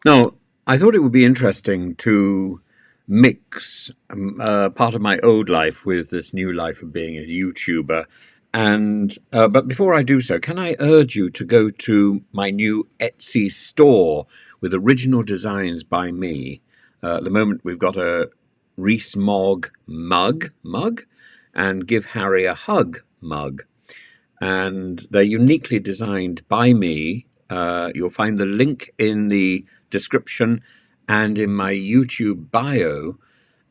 Now, I thought it would be interesting to mix part of my old life with this new life of being a YouTuber. And but before I do so, can I urge you to go to my new Etsy store with original designs by me? At the moment, we've got a Reese Mogg mug, and Give Harry a Hug mug, and they're uniquely designed by me. You'll find the link in the description and in my YouTube bio.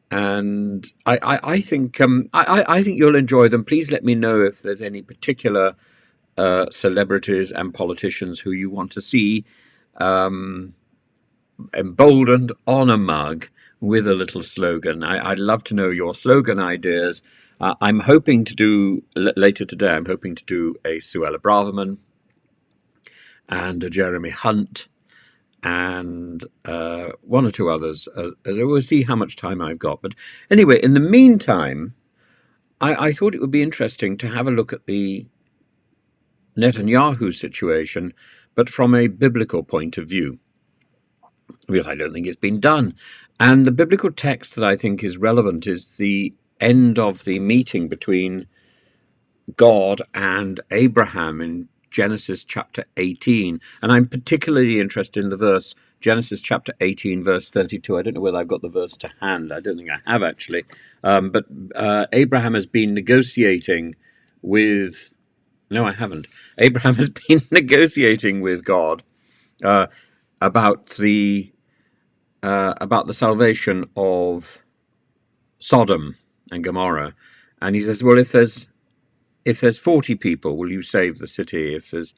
And I think I think you'll enjoy them. Please let me know if there's any particular celebrities and politicians who you want to see um, emboldened on a mug with a little slogan. I'd love to know your slogan ideas. I'm hoping to do later today. I'm hoping to do a Suella Braverman and a Jeremy Hunt and one or two others. We'll see how much time I've got. But anyway, in the meantime, I thought it would be interesting to have a look at the Netanyahu situation, but from a biblical point of view, because I don't think it's been done. And the biblical text that I think is relevant is the end of the meeting between God and Abraham in Genesis chapter 18. And I'm particularly interested in the verse, Genesis chapter 18, verse 32. I don't know whether I've got the verse to hand. I don't think I have, actually. But Abraham has been negotiating with... No, I haven't. Abraham has been negotiating with God uh, about the salvation of Sodom and Gomorrah, and he says, "Well, if there's 40 people, will you save the city? If there's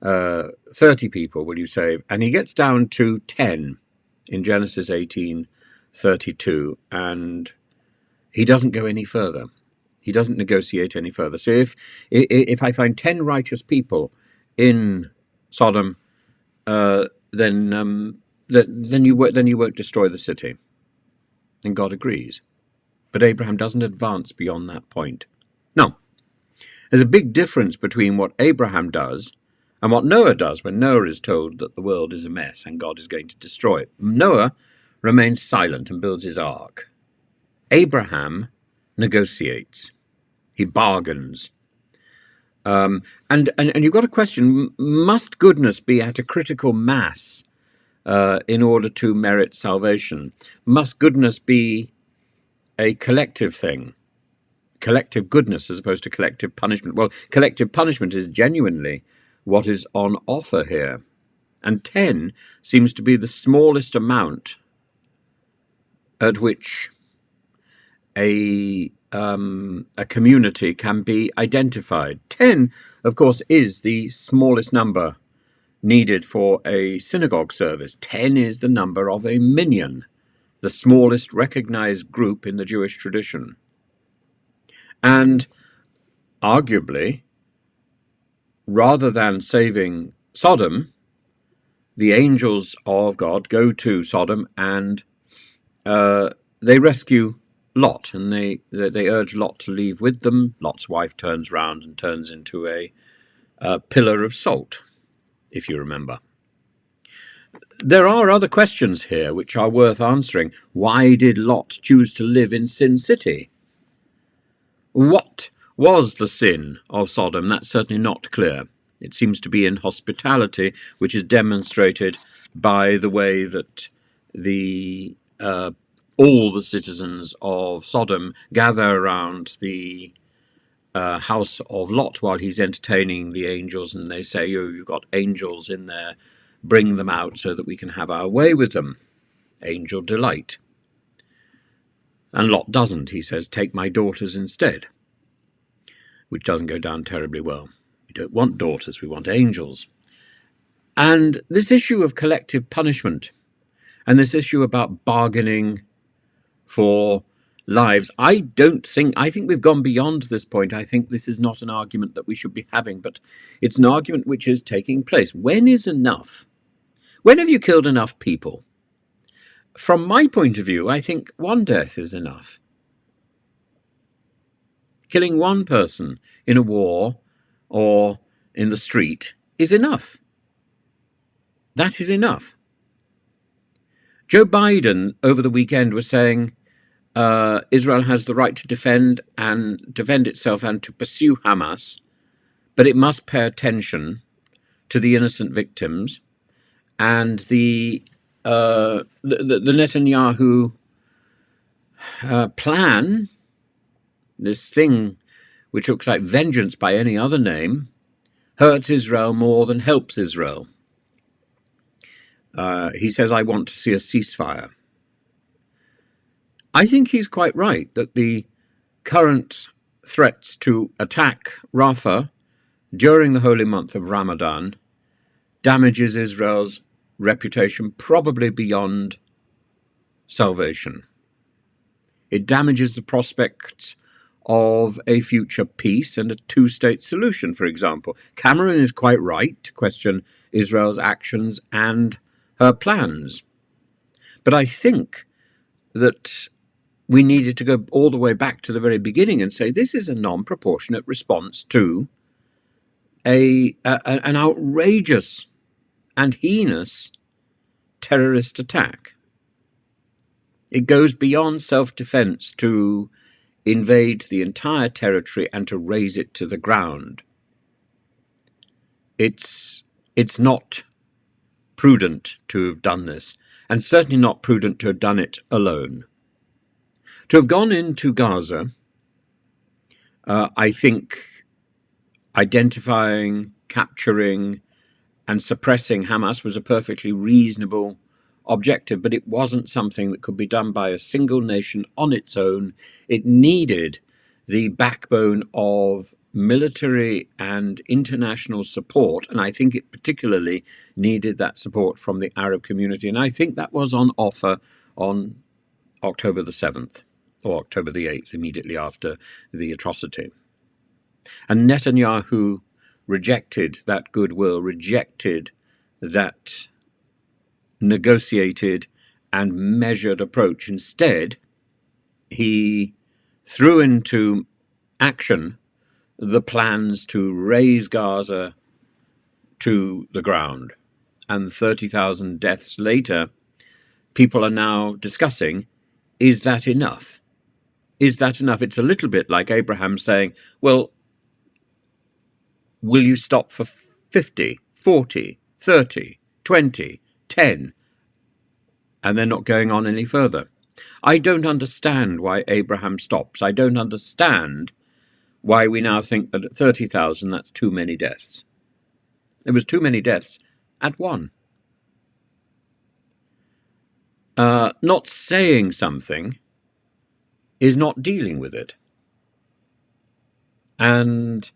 30 people, will you save?" And he gets down to 10 in Genesis 18:32, and he doesn't go any further. He doesn't negotiate any further. So if I find 10 righteous people in Sodom, then you won't destroy the city. And God agrees. But Abraham doesn't advance beyond that point. Now, there's a big difference between what Abraham does and what Noah does when Noah is told that the world is a mess and God is going to destroy it. Noah remains silent and builds his ark. Abraham negotiates. He bargains. And you've got a question, must goodness be at a critical mass in order to merit salvation? Must goodness be a collective thing? Collective goodness as opposed to collective punishment? Well, collective punishment is genuinely what is on offer here. And 10 seems to be the smallest amount at which a community can be identified. 10, of course, is the smallest number needed for a synagogue service. 10 is the number of a minyan, the smallest recognized group in the Jewish tradition. And arguably, rather than saving Sodom, the angels of God go to Sodom and they rescue Lot, and they urge Lot to leave with them. Lot's wife turns round and turns into a pillar of salt, if you remember. There are other questions here which are worth answering. Why did Lot choose to live in Sin City? What was the sin of Sodom? That's certainly not clear. It seems to be inhospitality, which is demonstrated by the way that all the citizens of Sodom gather around the house of Lot while he's entertaining the angels, and they say, "Oh, you've got angels in there, bring them out so that we can have our way with them." Angel delight. And Lot doesn't. He says, "Take my daughters instead," which doesn't go down terribly well. We don't want daughters, we want angels. And this issue of collective punishment and this issue about bargaining for lives, I think we've gone beyond this point. I think this is not an argument that we should be having, but it's an argument which is taking place. When is enough? When have you killed enough people? From my point of view, I think one death is enough. Killing one person in a war or in the street is enough. That is enough. Joe Biden over the weekend was saying Israel has the right to defend itself and to pursue Hamas, but it must pay attention to the innocent victims. And the Netanyahu plan, this thing which looks like vengeance by any other name, hurts Israel more than helps Israel. He says, I want to see a ceasefire. I think he's quite right that the current threats to attack Rafah during the holy month of Ramadan damages Israel's reputation probably beyond salvation. It damages the prospects of a future peace and a two-state solution, for example. Cameron is quite right to question Israel's actions and her plans. But I think that we needed to go all the way back to the very beginning and say this is a non-proportionate response to an outrageous and heinous terrorist attack. It goes beyond self-defense to invade the entire territory and to raze it to the ground. It's not prudent to have done this, and certainly not prudent to have done it alone. To have gone into Gaza, I think identifying, capturing, and suppressing Hamas was a perfectly reasonable objective, but it wasn't something that could be done by a single nation on its own. It needed the backbone of military and international support, and I think it particularly needed that support from the Arab community, and I think that was on offer on October the 7th, or October the 8th, immediately after the atrocity. And Netanyahu rejected that goodwill, rejected that negotiated and measured approach. Instead, he threw into action the plans to raze Gaza to the ground. And 30,000 deaths later, people are now discussing, is that enough? Is that enough? It's a little bit like Abraham saying, well, will you stop for 50, 40, 30, 20, 10, and they're not going on any further? I don't understand why Abraham stops. I don't understand why we now think that at 30,000 that's too many deaths. It was too many deaths at one. Not saying something is not dealing with it. And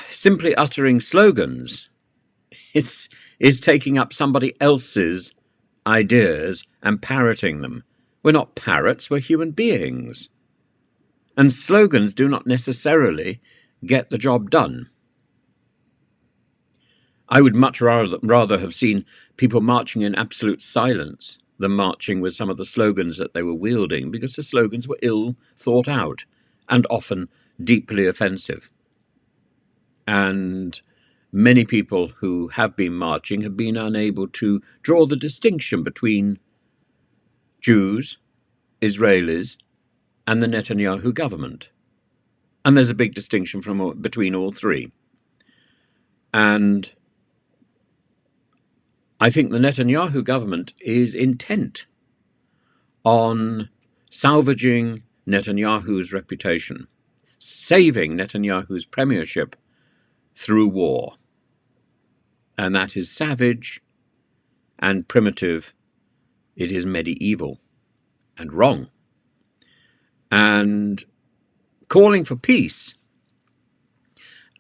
simply uttering slogans is taking up somebody else's ideas and parroting them. We're not parrots, we're human beings. And slogans do not necessarily get the job done. I would much rather have seen people marching in absolute silence than marching with some of the slogans that they were wielding, because the slogans were ill thought out and often deeply offensive. And many people who have been marching have been unable to draw the distinction between Jews, Israelis, and the Netanyahu government. And there's a big distinction between all three. And I think the Netanyahu government is intent on salvaging Netanyahu's reputation, saving Netanyahu's premiership through war. And that is savage and primitive. It is medieval and wrong. And calling for peace,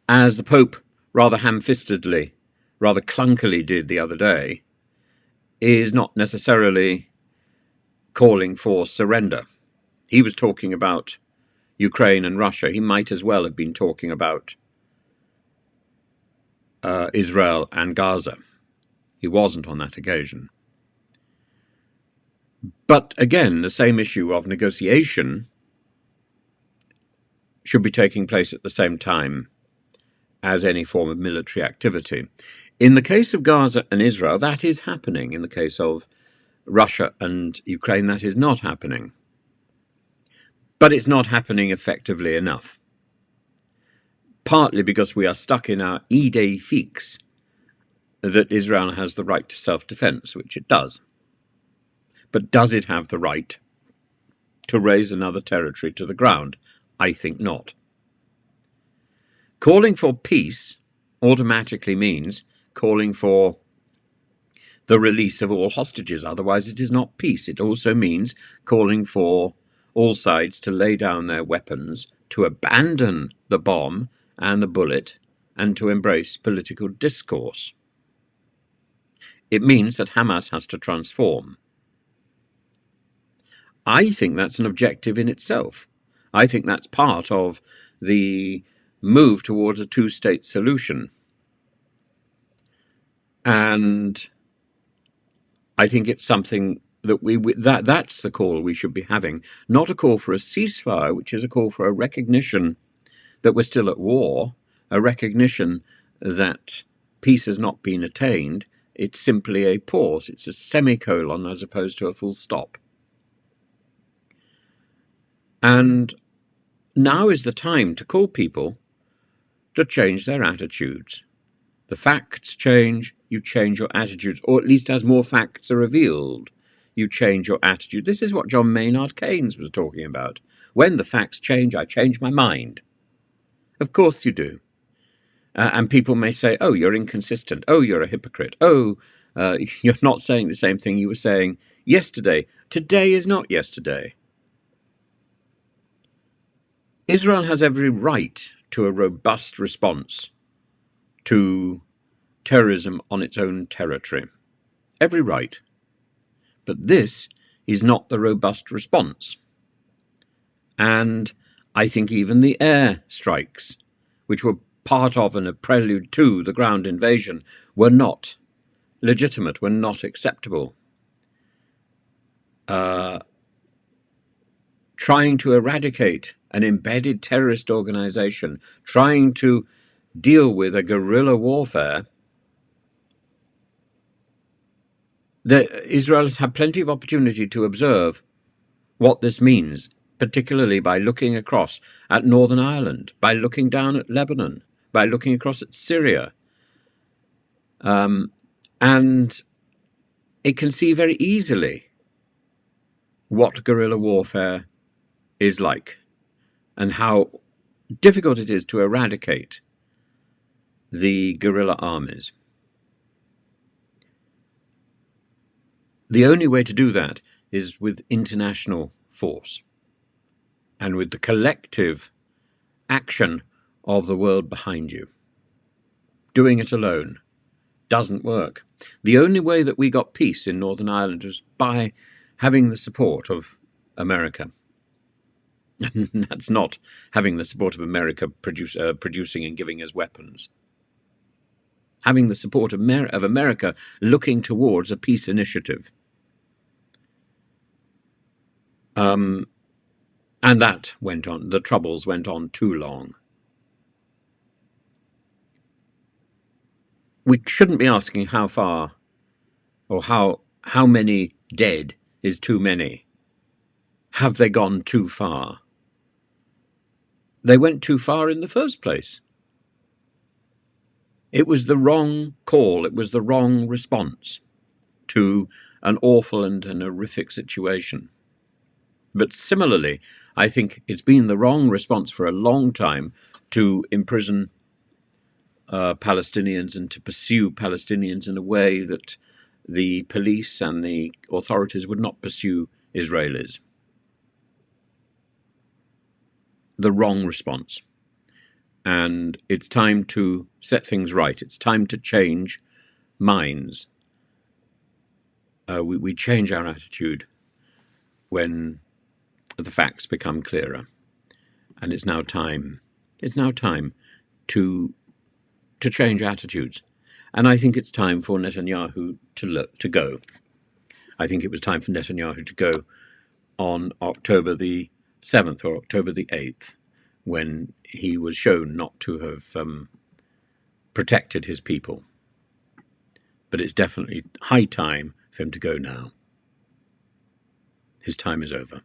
as the Pope rather ham-fistedly, rather clunkily did the other day, is not necessarily calling for surrender. He was talking about Ukraine and Russia. He might as well have been talking about Israel and Gaza. He wasn't on that occasion. But again, the same issue of negotiation should be taking place at the same time as any form of military activity. In the case of Gaza and Israel, that is happening. In the case of Russia and Ukraine, that is not happening. But it's not happening effectively enough. Partly because we are stuck in our idée fixe that Israel has the right to self-defense, which it does. But does it have the right to raise another territory to the ground? I think not. Calling for peace automatically means calling for the release of all hostages. Otherwise, it is not peace. It also means calling for all sides to lay down their weapons, to abandon the bomb and the bullet, and to embrace political discourse. It means that Hamas has to transform. I think that's an objective in itself. I think that's part of the move towards a two-state solution. And I think it's something that that's the call we should be having, not a call for a ceasefire, which is a call for a recognition that we're still at war, a recognition that peace has not been attained. It's simply a pause. It's a semicolon as opposed to a full stop. And now is the time to call people to change their attitudes. The facts change, you change your attitudes, or at least as more facts are revealed, you change your attitude. This is what John Maynard Keynes was talking about. When the facts change, I change my mind. Of course you do. And people may say, oh, you're inconsistent. Oh, you're a hypocrite. Oh, you're not saying the same thing you were saying yesterday. Today is not yesterday. Israel has every right to a robust response to terrorism on its own territory. Every right. But this is not the robust response. And I think even the air strikes, which were part of and a prelude to the ground invasion, were not legitimate, were not acceptable. Trying to eradicate an embedded terrorist organization, trying to deal with a guerrilla warfare, Israel has had plenty of opportunity to observe what this means, particularly by looking across at Northern Ireland, by looking down at Lebanon, by looking across at Syria. And it can see very easily what guerrilla warfare is like and how difficult it is to eradicate the guerrilla armies. The only way to do that is with international force and with the collective action of the world behind you. Doing it alone doesn't work. The only way that we got peace in Northern Ireland was by having the support of America. That's not having the support of America producing and giving us weapons. Having the support of America looking towards a peace initiative. And that went on. The troubles went on too long. We shouldn't be asking how far or how many dead is too many. Have they gone too far? They went too far in the first place. It was the wrong call. It was the wrong response to an awful and an horrific situation. But similarly, I think it's been the wrong response for a long time to imprison Palestinians and to pursue Palestinians in a way that the police and the authorities would not pursue Israelis. The wrong response. And it's time to set things right. It's time to change minds. We change our attitude when the facts become clearer. And it's now time to change attitudes. And I think it's time for Netanyahu to go. I think it was time for Netanyahu to go on October the 7th or October the 8th, when he was shown not to have protected his people. But it's definitely high time for him to go now. His time is over.